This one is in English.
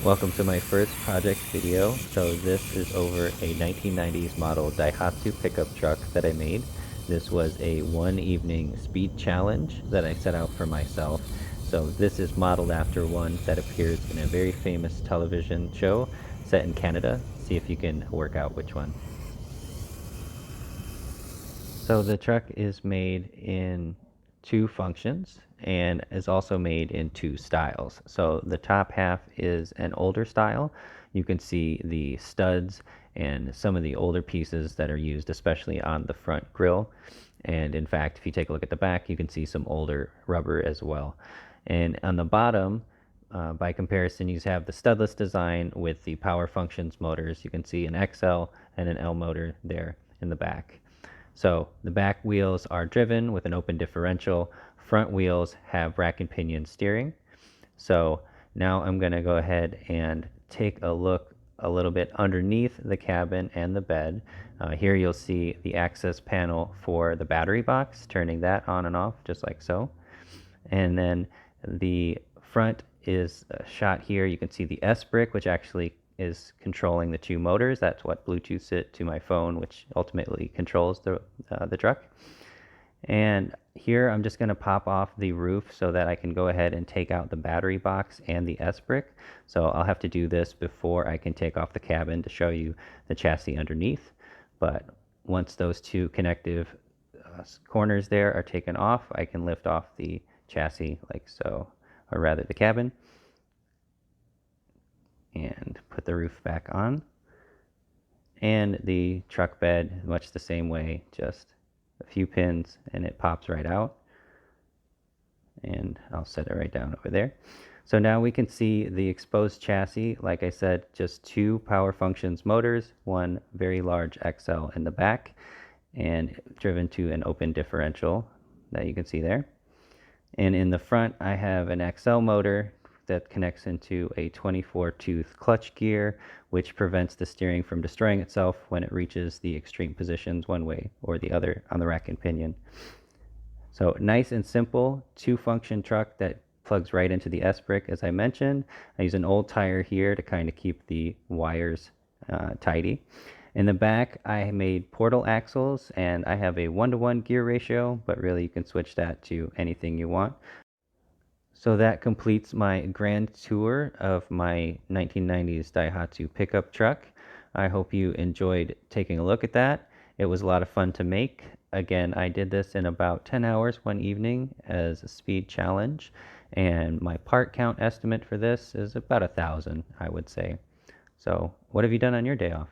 Welcome to my first project video. So this is over a 1990s model Daihatsu pickup truck that I made. This was a one evening speed challenge that I set out for myself. So this is modeled after one that appears in a very famous television show set in Canada. See if you can work out which one. So the truck is made in two functions and is also made in two styles. So the top half is an older style. You can see the studs and some of the older pieces that are used, especially on the front grille. And in fact, if you take a look at the back, you can see some older rubber as well. And on the bottom, by comparison, you have the studless design with the power functions motors. You can see an XL and an L motor there in the back. So the back wheels are driven with an open differential. Front wheels have rack and pinion steering. So now I'm going to go ahead and take a look a little bit underneath the cabin and the bed. Here you'll see the access panel for the battery box, turning that on and off just like so. And then the front is shot here. You can see the S brick, which actually is controlling the two motors. That's what Bluetooths it to my phone, which ultimately controls the truck. And here I'm just going to pop off the roof so that I can go ahead and take out the battery box and the S brick. So I'll have to do this before I can take off the cabin to show you the chassis underneath. But once those two connective corners there are taken off, I can lift off the chassis like so, or rather the cabin, and put the roof back on. And the truck bed, much the same way, just a few pins and it pops right out. And I'll set it right down over there. So now we can see the exposed chassis. Like I said, just two power functions motors, one very large XL in the back, and driven to an open differential that you can see there. And in the front, I have an XL motor that connects into a 24-tooth clutch gear, which prevents the steering from destroying itself when it reaches the extreme positions one way or the other on the rack and pinion. So nice and simple, two-function truck that plugs right into the S-brick, as I mentioned. I use an old tire here to kind of keep the wires tidy. In the back, I made portal axles, and I have a 1-to-1 gear ratio, but really you can switch that to anything you want. So that completes my grand tour of my 1990s Daihatsu pickup truck. I hope you enjoyed taking a look at that. It was a lot of fun to make. Again, I did this in about 10 hours one evening as a speed challenge, and my part count estimate for this is about 1,000, I would say. So what have you done on your day off?